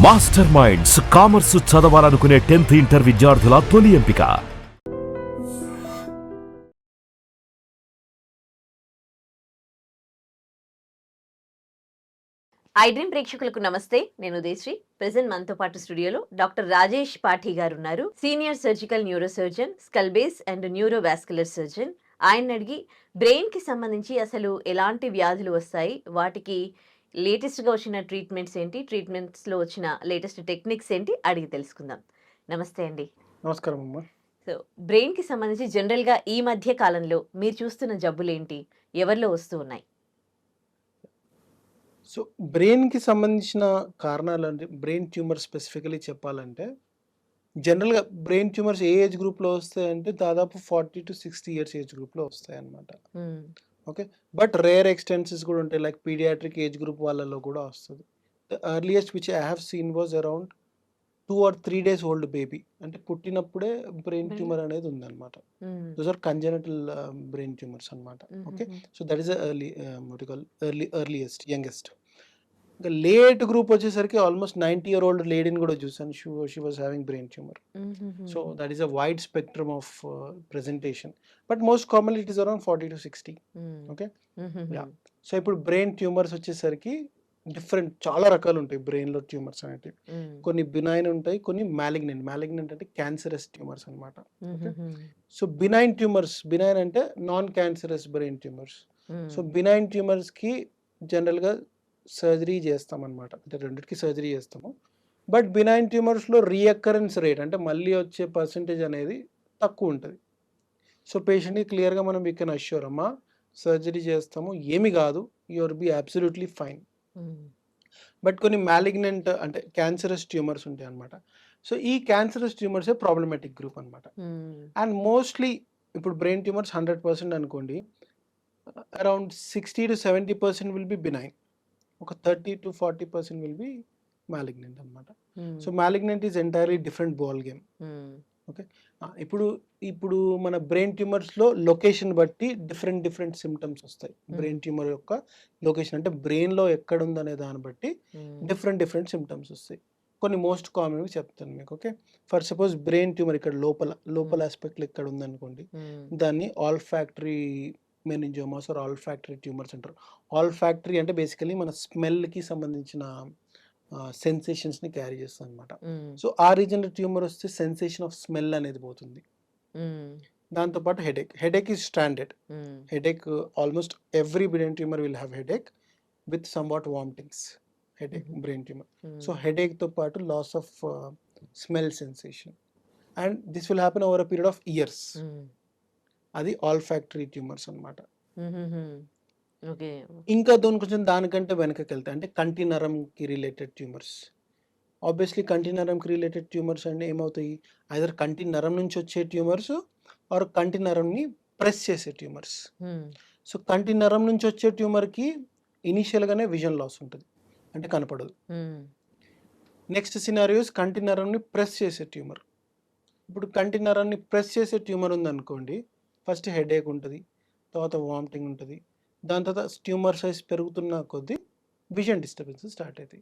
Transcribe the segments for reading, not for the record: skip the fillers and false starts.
Master minds commerce చదవాలనుకునే 10th inter విద్యార్థుల తొలి ఎంపిక. ఐ డ్రీమ్ ప్రేక్షకులకు నమస్తే. నేను ఉదయశ్రీ. ప్రెసెంట్ మనతో పాటు స్టూడియోలో డాక్టర్ రాజేష్ పాఠి గారు ఉన్నారు. Senior surgical neuro surgeon, skull base and neurovascular surgeon. ఆయన అడిగి బ్రెయిన్ కి సంబంధించి అసలు ఎలాంటి వ్యాధులు వస్తాయి, వాటికి లేటెస్ట్ గా వచ్చిన ట్రీట్మెంట్స్ ఏంటి, ట్రీట్మెంట్స్ లో వచ్చిన లేటెస్ట్ టెక్నిక్స్ ఏంటి అడిగి తెలుసుకుందాం. నమస్తే అండి. నమస్కారం అమ్మా. సో బ్రెయిన్ కి సంబంధించి జనరల్ గా ఈ మధ్య కాలంలో మీరు చూస్తున్న జబ్బులు ఏంటి, ఎవరిలో వస్తూ ఉన్నాయి? సో బ్రెయిన్కి సంబంధించిన కారణాలు అంటే బ్రెయిన్ ట్యూమర్ స్పెసిఫికలీ చెప్పాలంటే జనరల్గా బ్రెయిన్ ట్యూమర్స్ ఏ ఏజ్ గ్రూప్లో వస్తాయంటే దాదాపు 40 to 60 ఇయర్స్ ఏజ్ గ్రూప్లో వస్తాయి అన్నమాట. ఓకే, బట్ రేర్ ఎక్స్టెన్సెస్ కూడా ఉంటాయి, లైక్ పీడియాట్రిక్ ఏజ్ గ్రూప్ వాళ్ళలో కూడా వస్తుంది. The earliest which I have seen was around 2 or 3 days old baby, అంటే పుట్టినప్పుడే బ్రెయిన్ ట్యూమర్ అనేది ఉందన్నమాట. Those are congenital brain tumours అన్నమాట. Okay, so that is earliest youngest. ఇంకా లేట్ గ్రూప్ వచ్చేసరికి ఆల్మోస్ట్ 90-year-old లేడీని కూడా చూసాను. She was having brain tumour. So that is a wide spectrum of presentation, but most commonly it is around 40 to 60. Okay, so ఇప్పుడు brain tumours వచ్చేసరికి different చాలా రకాలు ఉంటాయి బ్రెయిన్లో ట్యూమర్స్ అనేటివి. కొన్ని బినైన్ ఉంటాయి, కొన్ని మ్యాలిగ్నెంట్ అంటే క్యాన్సరస్ ట్యూమర్స్ అనమాట. సో బినైన్ ట్యూమర్స్, బినైన్ అంటే non cancerous brain tumours. So benign ట్యూమర్స్కి జనరల్గా సర్జరీ చేస్తాం అనమాట, అంటే రెండింటికి సర్జరీ చేస్తాము. బట్ బినైన్ ట్యూమర్స్లో రీఅకరెన్స్ రేట్ అంటే మళ్ళీ వచ్చే పర్సంటేజ్ అనేది తక్కువ ఉంటుంది. సో పేషెంట్కి క్లియర్గా మనం వీ కెన్ అష్యూర్ అమ్మా సర్జరీ చేస్తాము, ఏమి కాదు, your be absolutely fine. But కొన్ని మ్యాలిగ్నెంట్ అంటే క్యాన్సరస్ ట్యూమర్స్ ఉంటాయి అనమాట. సో ఈ క్యాన్సరస్ ట్యూమర్సే ప్రాబ్లమాటిక్ గ్రూప్ అనమాట. అండ్ మోస్ట్లీ ఇప్పుడు బ్రెయిన్ ట్యూమర్స్ 100% అనుకోండి, around 60 to 70% will be benign, ఒక 30 to 40% విల్ బి మ్యాలిగ్నెంట్ అనమాట. So malignant is entirely different ball game. Okay, ఇప్పుడు మన బ్రెయిన్ ట్యూమర్స్లో లొకేషన్ బట్టి డిఫరెంట్ సిమ్టమ్స్ వస్తాయి. బ్రెయిన్ ట్యూమర్ యొక్క లొకేషన్ అంటే బ్రెయిన్లో ఎక్కడ ఉందనే దాన్ని బట్టి డిఫరెంట్ సిమ్టమ్స్ వస్తాయి. కొన్ని మోస్ట్ కామన్గా చెప్తాను మీకు. Okay, for suppose brain tumour ఇక్కడ లోపల ఆస్పెక్ట్లో ఇక్కడ ఉందనుకోండి, దాన్ని olfactory meningiomas or olfactory tumours అంటారు. ఆల్ఫాక్టరీ అంటే బేసికలీ మన స్మెల్కి సంబంధించిన సెన్సేషన్స్ని క్యారీ చేస్తుంది అనమాట. సో ఆ రీజన్లో ట్యూమర్ వస్తే సెన్సేషన్ ఆఫ్ స్మెల్ అనేది పోతుంది. దాంతోపాటు headache is standard. Headache almost every brain tumour will have headache with somewhat vomitings. Headache brain tumour. So హెడేక్తో పాటు loss of smell sensation, and this will happen over a period of years. అది olfactory tumours అనమాట. ఇంకా దానికంటే వెనకకి వెళ్తాయి అంటే కంటి నరంకి రిలేటెడ్ ట్యూమర్స్. ఆబ్వియస్లీ కంటి నరంకి రిలేటెడ్ ట్యూమర్స్ అంటే ఏమవుతాయి, ఐదర్ కంటి నరం నుంచి వచ్చే ట్యూమర్స్ ఆర్ కంటి నరంని ప్రెస్ చేసే ట్యూమర్స్. సో కంటి నరం నుంచి వచ్చే ట్యూమర్కి ఇనీషియల్గానే విజన్ లాస్ ఉంటుంది, అంటే కనపడదు. నెక్స్ట్ సినారియోస్ కంటి నరంని ప్రెస్ చేసే ట్యూమర్. ఇప్పుడు కంటి నరాన్ని ప్రెస్ చేసే ట్యూమర్ ఉందనుకోండి, ఫస్ట్ హెడేక్ ఉంటుంది, తర్వాత వామిటింగ్ ఉంటుంది, దాని తర్వాత ట్యూమర్ సైజ్ పెరుగుతున్న కొద్దీ విజన్ డిస్టర్బెన్సెస్ స్టార్ట్ అవుతాయి.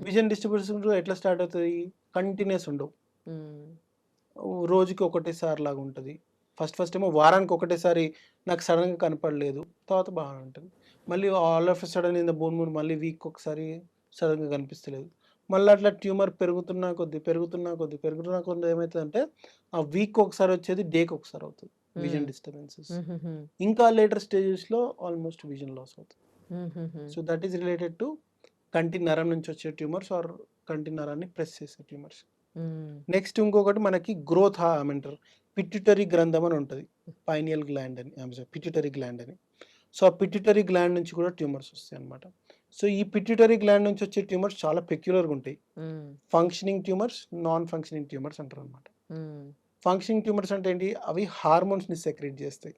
విజన్ డిస్టర్బెన్స్ ఎట్లా స్టార్ట్ అవుతుంది, కంటిన్యూస్ ఉండవు, రోజుకి ఒకటేసారి లాగా ఉంటుంది. ఫస్ట్ ఏమో వారానికి ఒకటేసారి నాకు సడన్గా కనపడలేదు, తర్వాత బాగానే ఉంటుంది. మళ్ళీ all of sudden in the bone మళ్ళీ వీక్ ఒకసారి సడన్గా కనిపిస్తలేదు. మళ్ళీ అట్లా ట్యూమర్ పెరుగుతున్నా కొద్ది ఏమవుతుందంటే ఆ వీక్ ఒకసారి వచ్చేది డేకి ఒకసారి అవుతుంది విజన్ డిస్టర్బెన్సెస్. ఇంకా లేటర్ స్టేజెస్లో ఆల్మోస్ట్ విజన్ లాస్ అవుతుంది. So that is related to కంటి నరం నుంచి వచ్చే ట్యూమర్స్ ఆర్ కంటి నరాన్ని ప్రెస్ చేసే ట్యూమర్స్. నెక్స్ట్ ఇంకొకటి మనకి గ్రోత్ అంటారు, పిట్యూటరీ గ్రంథం అని ఉంటుంది, పైనియల్ గ్లాండ్ అని, పిట్యూటరీ గ్లాండ్ అని. సో ఆ పిట్యూటరీ గ్లాండ్ నుంచి కూడా ట్యూమర్స్ వస్తాయి అనమాట. సో ఈ పిట్యూటరీ గ్లాండ్ నుంచి వచ్చే ట్యూమర్స్ చాలా పెక్యులర్గా ఉంటాయి. Functioning tumours, non functioning tumours అంటారు అనమాట. ఫంక్షనింగ్ ట్యూమర్స్ అంటే ఏంటి, అవి హార్మోన్స్ని సెక్రెట్ చేస్తాయి.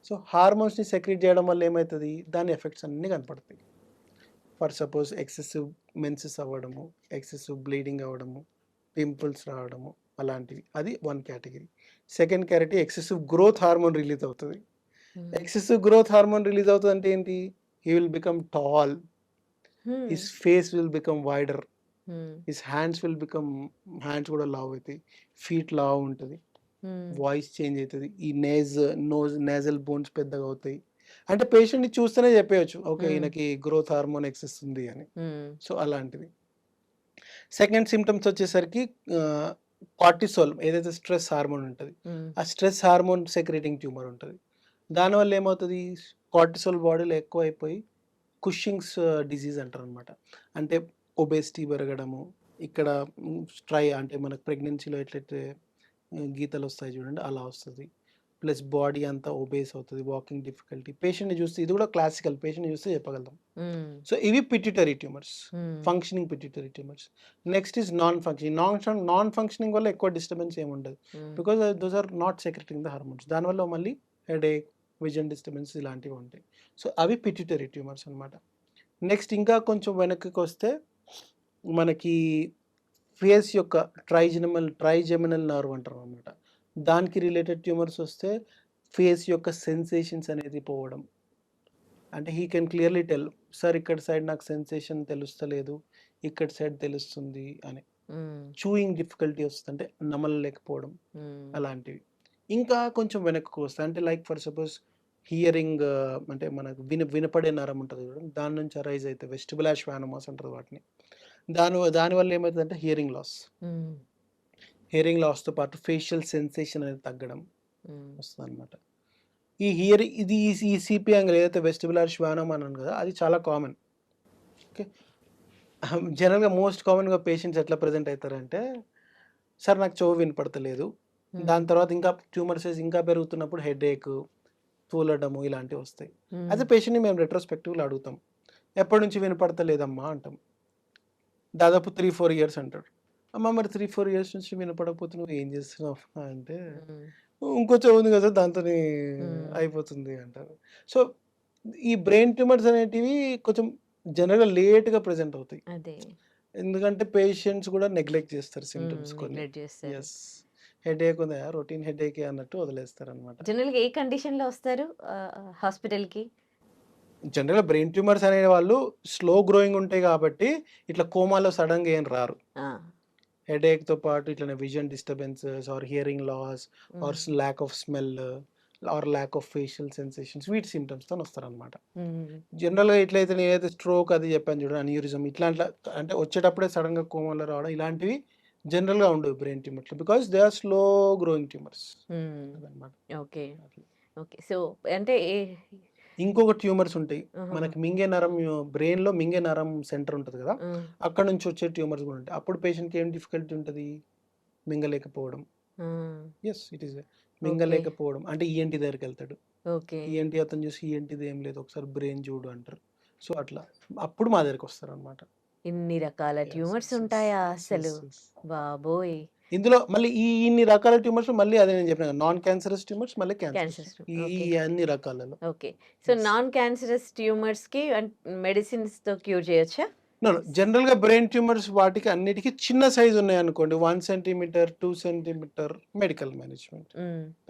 సో హార్మోన్స్ని సెక్రెట్ చేయడం వల్ల ఏమవుతుంది, దాని ఎఫెక్ట్స్ అన్నీ కనపడతాయి. ఫర్ సపోజ్ ఎక్సెసివ్ మెన్సెస్ అవ్వడము, ఎక్సెసివ్ బ్లీడింగ్ అవ్వడము, పింపుల్స్ రావడము, అలాంటివి. అది one category. Second category excessive growth hormone release అవుతుంది. ఎక్సెసివ్ గ్రోత్ హార్మోన్ రిలీజ్ అవుతుంది అంటే ఏంటి, he will become tall, his face will become wider, his hands will become, hands కూడా లావ్ అవుతాయి, ఫీట్ లావ్ ఉంటుంది, వాయిస్ చేంజ్ అవుతుంది, ఈ నేజల్ బోన్స్ పెద్దగా అవుతాయి. అంటే పేషెంట్ని చూస్తేనే చెప్పేయచ్చు, ఓకే ఈయనకి గ్రోత్ హార్మోన్ ఎక్సెస్ ఉంది అని. సో అలాంటిది. సెకండ్ సిమ్టమ్స్ వచ్చేసరికి కార్టిసోల్, ఏదైతే స్ట్రెస్ హార్మోన్ ఉంటుంది, ఆ స్ట్రెస్ హార్మోన్ సెక్రేటింగ్ ట్యూమర్ ఉంటుంది. దానివల్ల ఏమవుతుంది, కార్టిసోల్ బాడీలో ఎక్కువ అయిపోయి కుషింగ్స్ డిజీజ్ అంటారు అనమాట. అంటే ఒబేసిటీ పెరగడము, ఇక్కడ అంటే మనకు ప్రెగ్నెన్సీలో ఎట్లయితే గీతలు వస్తాయి చూడండి, అలా వస్తుంది. ప్లస్ బాడీ అంతా ఒబేస్ అవుతుంది, వాకింగ్ డిఫికల్టీ. పేషెంట్ని చూస్తే, ఇది కూడా క్లాసికల్, పేషెంట్ని చూస్తే చెప్పగలుగుతాం. సో ఇవి pituitary tumours, functioning pituitary tumours. Next is non functioning. Non functioning వల్ల ఎక్కువ డిస్టర్బెన్స్ ఏమి ఉండదు, because those are not secreting the hormones. దానివల్ల మళ్ళీ హెడేక్, విజన్ డిస్టర్బెన్స్ ఇలాంటివి ఉంటాయి. సో అవి పిట్యూటరీ ట్యూమర్స్ అనమాట. నెక్స్ట్ ఇంకా కొంచెం వెనక్కి వస్తే మనకి ఫేస్ యొక్క ట్రైజెమినల్ నర్వ్ అంటారు అనమాట. దానికి రిలేటెడ్ ట్యూమర్స్ వస్తే ఫేస్ యొక్క సెన్సేషన్స్ అనేది పోవడం. అంటే he can clearly tell, sir ఇక్కడ సైడ్ నాకు సెన్సేషన్ తెలుస్తలేదు, ఇక్కడ సైడ్ తెలుస్తుంది అని. చూయింగ్ డిఫికల్టీ వస్తుంది, అంటే నమలలేకపోవడం, అలాంటివి. ఇంకా కొంచెం వెనక్కు వస్తాయి, అంటే లైక్ ఫర్ సపోజ్ హియరింగ్, అంటే మనకు వినపడే నరం ఉంటుంది చూడండి, దాని నుంచి అరైజ్ అయితే వెస్టిబులర్ శ్వానోమాస్ అంటారు వాటిని. దానివల్ల ఏమవుతుందంటే హియరింగ్ లాస్తో పాటు ఫేషియల్ సెన్సేషన్ అనేది తగ్గడం వస్తుంది అనమాట. ఈ సిపి యాంగిల్ ఏదైతే వెస్టిబులర్ శ్వానోమా అన్నాను కదా, అది చాలా కామన్. ఓకే, జనరల్గా మోస్ట్ కామన్గా పేషెంట్స్ ఎట్లా ప్రజెంట్ అవుతారంటే, సార్ నాకు చెవు వినపడతలేదు, దాని తర్వాత ఇంకా ట్యూమర్ సైజ్ ఇంకా పెరుగుతున్నప్పుడు హెడేక్, తూలడము ఇలాంటివి వస్తాయి. అదే పేషెంట్ని మేము రెట్రోస్పెక్టివ్లో అడుగుతాం, ఎప్పటి నుంచి వినపడతలేదమ్మా అంటాం. దాదాపు 3-4 ఇయర్స్ అంటాడు. అమ్మ మరి 3-4 ఇయర్స్ నుంచి వినపడకపోతే నువ్వు ఏం చేస్తున్నావు అంటే, ఇంకో చెవు ఉంది కదా దాంతో అయిపోతుంది అంటారు. సో ఈ బ్రెయిన్ ట్యూమర్స్ అనేటివి కొంచెం జనరల్గా లేట్గా ప్రజెంట్ అవుతాయి, ఎందుకంటే పేషెంట్స్ కూడా నెగ్లెక్ట్ చేస్తారు సిమ్టమ్స్ కొన్ని. ఎస్, హెడేక్ ఉందా, రొటీన్ హెడేక్ అన్నట్టు వదిలేస్తారు అనమాట. జనరల్గా ఏ కండిషన్లో వస్తారు హాస్పిటల్కి? జనరల్గా బ్రెయిన్ ట్యూమర్స్ అనే వాళ్ళు స్లో గ్రోయింగ్ ఉంటాయి కాబట్టి ఇట్లా కోమాలో సడన్గా ఏం రారు. హెడేక్తో పాటు ఇట్లా vision disturbances or hearing loss or lack of smell or lack of facial sensations, వీటి సిమ్టమ్స్తో వస్తారనమాట. జనరల్గా ఇట్లయితే నేనైతే స్ట్రోక్ అది చెప్పాను చూడండి, అన్యూరిజం, ఇట్లాంటి అంటే వచ్చేటప్పుడే సడన్గా కోమాలో రావడం, ఇలాంటివి జనరల్గా ఉండవు brain tumours, because they are slow growing tumours అనమాట. Okay okay. సో అంటే ఇంకొక ట్యూమర్స్ ఉంటాయి మనకి, మింగే నరం, బ్రెయిన్ లో మింగే నరం సెంటర్ ఉంటుంది కదా, అక్కడ నుంచి వచ్చే ట్యూమర్స్ కూడా ఉంటాయి. అప్పుడు పేషెంట్కి ఏం డిఫికల్టీ ఉంటుంది, మింగలేకపోవడం. ఎస్, ఇట్ ఈస్ మింగలేకపోవడం అంటే ఈఎన్టీ దగ్గరికి వెళ్తాడు, ఈఎన్టీ అతను చూసి ఈఎన్టీది ఏం లేదు ఒకసారి బ్రెయిన్ చూడు అంటారు. సో అట్లా అప్పుడు మా దగ్గరికి వస్తారు అనమాట. ఇన్ని రకాల ట్యూమర్స్ ఉంటాయా అసలు, బాబోయ్. ఇందులో మళ్ళీ ఇన్ని రకాల ట్యూమర్స్, మళ్ళీ అదే నేను చెప్పిన నాన్ క్యాన్సరస్ ట్యూమర్స్, మళ్ళీ క్యాన్సర్, ఈ అన్ని రకాలలో. Okay, so non cancerous tumours కి మెడిసిన్స్ తో క్యూర్ చేయొచ్చా? జనరల్ గా బ్రెయిన్ ట్యూమర్స్ వాటికి అన్నిటికీ చిన్న సైజ్ ఉన్నాయి అనుకోండి, 1 సెంటీమీటర్ 2 సెంటీమీటర్, మెడికల్ మేనేజ్మెంట్.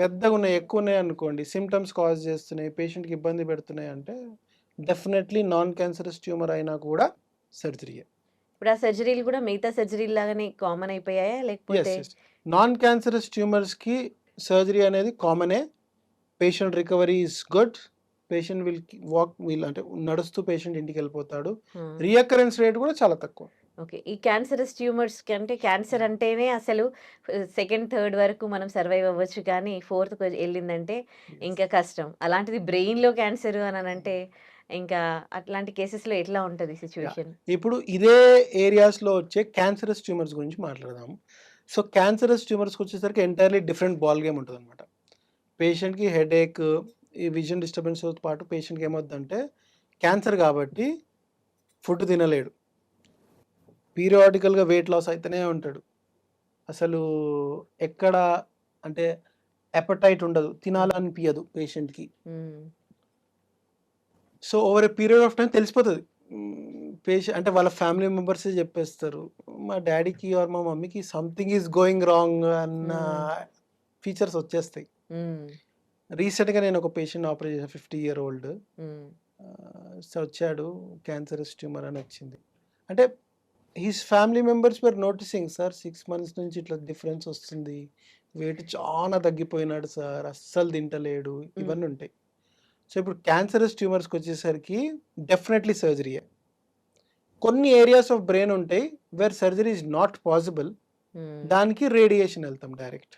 పెద్దగా ఉన్నాయి, ఎక్కువ ఉన్నాయి అనుకోండి, సిమ్టమ్స్ కాజ్ చేస్తున్నాయి, పేషెంట్కి ఇబ్బంది పెడుతున్నాయి అంటే డెఫినెట్లీ నాన్ క్యాన్సరస్ ట్యూమర్ అయినా కూడా సర్జరీయే. ఇప్పుడు ఆ సర్జరీలు కూడా మిగతా సర్జరీలు లాగానే కామన్ అయిపోయాయా లేకపోతే? నాన్ క్యాన్సరస్ ట్యూమర్స్ కి సర్జరీ అనేది కామనే, patient recovery is good, patient will అంటే నడుస్తూ పేషెంట్ ఇంటికి వెళ్ళిపోతాడు, రీఅకరెన్స్ రేట్ కూడా చాలా తక్కువ. ఓకే, ఈ క్యాన్సరస్ ట్యూమర్స్ అంటే క్యాన్సర్ అంటేనే అసలు సెకండ్ థర్డ్ వరకు మనం సర్వైవ్ అవ్వచ్చు, కానీ ఫోర్త్ వెళ్ళిందంటే ఇంకా కష్టం. అలాంటిది బ్రెయిన్ లో క్యాన్సర్ అని అంటే ఇంకా అట్లాంటి కేసెస్లో ఎట్లా ఉంటుంది సిచ్యువేషన్? ఇప్పుడు ఇదే ఏరియాస్లో వచ్చే క్యాన్సరస్ ట్యూమర్స్ గురించి మాట్లాడదాము. సో క్యాన్సరస్ ట్యూమర్స్కి వచ్చేసరికి ఎంటైర్లీ డిఫరెంట్ బాల్ గేమ్ ఉంటుంది అనమాట. పేషెంట్కి హెడేక్, ఈ విజన్ డిస్టర్బెన్స్తో పాటు పేషెంట్కి ఏమవుతుందంటే క్యాన్సర్ కాబట్టి ఫుడ్ తినలేడు, పీరియాడికల్గా వెయిట్ లాస్ అయితేనే ఉంటాడు, అసలు ఎక్కడ అంటే అపెటైట్ ఉండదు, తినాలనిపించదు పేషెంట్కి. So over a period of time తెలిసిపోతుంది పేషెంట్, అంటే వాళ్ళ ఫ్యామిలీ మెంబర్సే చెప్పేస్తారు, మా డాడీకి ఆర్ మా మమ్మీకి సంథింగ్ ఈజ్ గోయింగ్ రాంగ్ అన్న ఫీచర్స్ వచ్చేస్తాయి. రీసెంట్గా నేను ఒక పేషెంట్ ఆపరేట్ చేశాను, 50-year-old. సో వచ్చాడు, క్యాన్సరస్ ట్యూమర్ అని వచ్చింది. అంటే హిస్ ఫ్యామిలీ మెంబర్స్ వర్ నోటీసింగ్ సార్ 6 మంత్స్ నుంచి ఇట్లా డిఫరెన్స్ వస్తుంది, వెయిట్ చాలా తగ్గిపోయినాడు సార్, అస్సలు తింటలేడు, ఇవన్నీ ఉంటాయి. సో ఇప్పుడు క్యాన్సరస్ ట్యూమర్స్కి వచ్చేసరికి డెఫినెట్లీ సర్జరీయే. కొన్ని ఏరియాస్ ఆఫ్ బ్రెయిన్ ఉంటాయి where surgery is not possible, దానికి రేడియేషన్ వెళ్తాం డైరెక్ట్.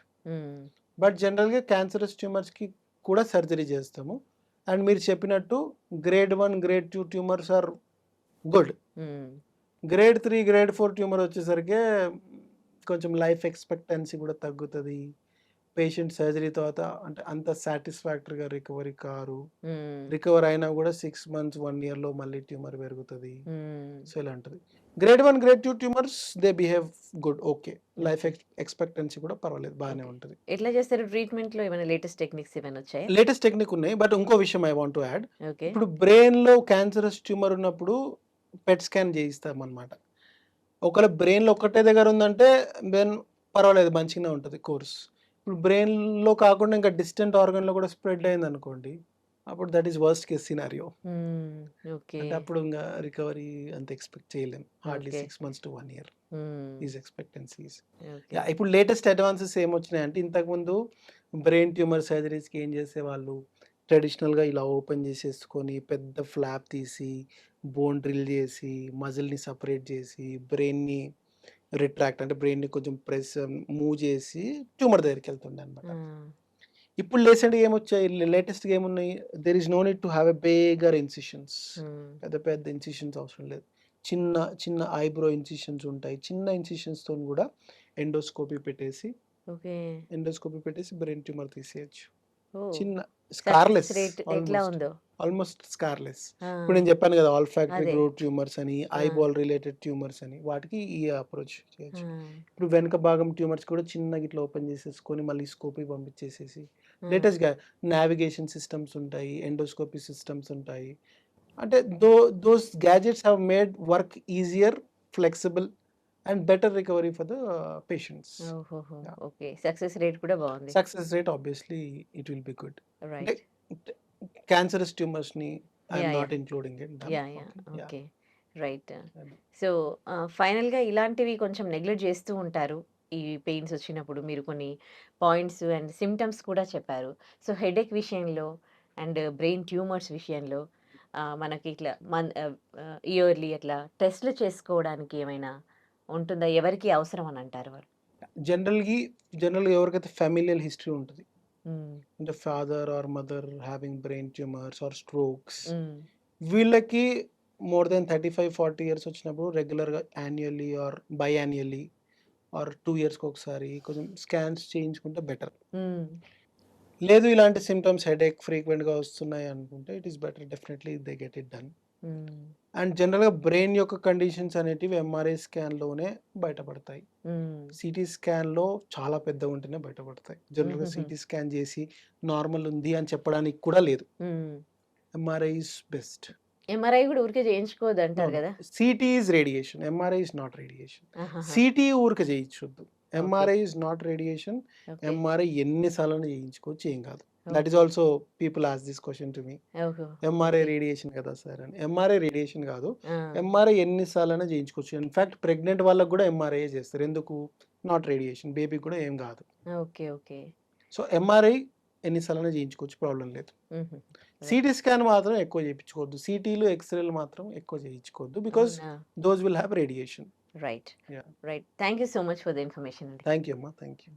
బట్ జనరల్గా క్యాన్సరస్ ట్యూమర్స్కి కూడా సర్జరీ చేస్తాము. అండ్ మీరు చెప్పినట్టు grade 1 grade 2 tumours are good. Grade 3 grade 4 tumour వచ్చేసరికి కొంచెం లైఫ్ ఎక్స్పెక్టెన్సీ కూడా తగ్గుతుంది. పేషెంట్ సర్జరీ తర్వాత అంటే అంత సాటిస్ఫాక్టరీగా రికవరీ కారు, రికవర్ అయినా కూడా 6 మంత్స్ 1 ఇయర్లో మళ్ళీ ట్యూమర్ పెరుగుతుంది. సో ఇలాంటిది. Grade 1 grade 2 tumours they behave good, okay, life expectancy కూడా పర్వాలేదు, బాగానే ఉంటుంది. ఎట్లా చేస్తారు ట్రీట్మెంట్ లో? ఏమైనా లేటెస్ట్ టెక్నిక్స్ ఏమైనా వచ్చాయి? లేటెస్ట్ టెక్నిక్ ఉన్నాయి. బట్ ఇంకో విషయం I want to add, okay. ఇప్పుడు బ్రెయిన్లో క్యాన్సరస్ ట్యూమర్ ఉన్నప్పుడు పెట్ స్కాన్ చేయిస్తాం అనమాట. ఒకవేళ బ్రెయిన్లో ఒక్కటే దగ్గర ఉందంటే దెన్ పర్వాలేదు, మంచిగానే ఉంటుంది కోర్స్. ఇప్పుడు బ్రెయిన్లో కాకుండా ఇంకా డిస్టెంట్ ఆర్గన్లో కూడా స్ప్రెడ్ అయింది అనుకోండి, అప్పుడు that is worst case scenario. Okay. అంటే అప్పుడు ఇంకా రికవరీ అంత ఎక్స్పెక్ట్ చేయలేం. Hardly Okay. 6 months to 1 year is expectancies. Okay. ఇప్పుడు లేటెస్ట్ అడ్వాన్సెస్ ఏమొచ్చినాయంటే, ఇంతకుముందు బ్రెయిన్ ట్యూమర్ సర్జరీస్కి ఏం చేసేవాళ్ళు, ట్రెడిషనల్గా ఇలా ఓపెన్ చేసేసుకొని పెద్ద ఫ్లాప్ తీసి బోన్ డ్రిల్ చేసి మజిల్ని సపరేట్ చేసి బ్రెయిన్ని రిట్రాక్ట్ అంటే బ్రెయిన్ని కొంచెం ప్రెస్ మూవ్ చేసి ట్యూమర్ దగ్గరికి వెళ్తుండే అనమాట. ఇప్పుడు లేటెస్ట్గా ఏమొచ్చాయి, లేటెస్ట్గా ఏమున్నాయి, there is no need to have a bigger incisions. పెద్ద పెద్ద ఇన్సిషన్స్ అవసరం లేదు, చిన్న చిన్న ఐబ్రో ఇన్సిషన్స్ ఉంటాయి. చిన్న ఇన్సిషన్స్తో కూడా ఎండోస్కోపీ పెట్టేసి బ్రెయిన్ ట్యూమర్ తీసేయచ్చు. చిన్న స్కార్లెస్, రేట్ ఎట్లా ఉందో? Almost scarless. ఇప్పుడు నేను చెప్పాను కదా ఆల్ఫాక్టరీ అదే. గ్రోత్ ట్యూమర్స్ అని, ఐబాల్ రిలేటెడ్ ట్యూమర్స్ అని, వాటికి ఈ అప్రోచ్ చేయొచ్చు. ఇప్పుడు వెనక భాగం ట్యూమర్స్ కూడా చిన్నగా ఇట్లా ఓపెన్ చేసేసుకొని మళ్ళీ స్కోపీ పంపించేసేసి లేటెస్ట్గా నావిగేషన్ సిస్టమ్స్ ఉంటాయి, ఎండోస్కోపీ సిస్టమ్స్ ఉంటాయి. అంటే those gadgets have made work easier, flexible and better recovery for the patients. Okay. Success rate కూడా బాగుంది. Success rate obviously it will be good. Right. Cancerous tumours ని I'm Yeah, not including it. Okay. Right. So ఫైనల్గా ఇలాంటివి కొంచెం neglect చేస్తూ ఉంటారు ఈ pains వచ్చినప్పుడు. మీరు కొన్ని పాయింట్స్ అండ్ సిమ్టమ్స్ కూడా చెప్పారు. సో హెడేక్ విషయంలో అండ్ బ్రెయిన్ ట్యూమర్స్ విషయంలో మనకి ఇట్లా ఇయర్లీ అట్లా టెస్ట్లు చేసుకోవడానికి ఏమైనా ఉంటుందా? ఎవరికి అవసరం అని అంటారు వాళ్ళు? జనరల్గా ఎవరికైతే ఫ్యామిలియల్ హిస్టరీ ఉంటుంది, అంటే father or mother having brain tumours or strokes, వీళ్ళకి మోర్ దెన్ 35-40 ఇయర్స్ వచ్చినప్పుడు రెగ్యులర్గా annually or biannually or 2 ఇయర్స్కి ఒకసారి కొంచెం స్కాన్స్ చేయించుకుంటే బెటర్. లేదు ఇలాంటి సిమ్టమ్స్ హెడేక్ ఫ్రీక్వెంట్గా వస్తున్నాయి అనుకుంటే it is better, definitely they get it done. And జనరల్గా బ్రెయిన్ యొక్క కండిషన్స్ అనేటివి ఎంఆర్ఐ స్కాన్లోనే బయటపడతాయి. సిటీ స్కాన్లో చాలా పెద్దగా ఉంటేనే బయటపడతాయి. జనరల్గా సిటీ స్కాన్ చేసి నార్మల్ ఉంది అని చెప్పడానికి కూడా లేదు. MRI is best. ఎంఆర్ఐ కూడా ఊరికే చేయించుకోవద్దు అంటారు కదా? CT is radiation, MRI is not radiation. CT ఊరికే చేయించొద్దు, MRI is not radiation. MRI ఎన్నిసార్లు చేయించుకోవచ్చు, ఏం కాదు. That is also people ask this question to me, MRI radiation కదా సార్ అని. ఎంఆర్ఐ రేడియేషన్ కాదు, ఎంఆర్ఐ ఎన్నిసార్లు చేయించుకోవచ్చు. ఇన్ఫాక్ట్ ప్రెగ్నెంట్ వాళ్ళకు కూడా ఎంఆర్ఐ చేస్తారు. ఎందుకు? నాట్ రేడియేషన్, బేబీ కూడా ఏం కాదు. సో ఎంఆర్ఐ ఎన్నిసార్లు చేయించుకోవచ్చు, ప్రాబ్లం లేదు. సిటీ స్కాన్ మాత్రం ఎక్కువ చేయించుకోవద్దు, సిటీలు ఎక్స్రేలు మాత్రం ఎక్కువ చేయించుకోవద్దు, because those will have radiation. Right. Thank you so much for the information. Thank you అమ్మా, థ్యాంక్ యూ.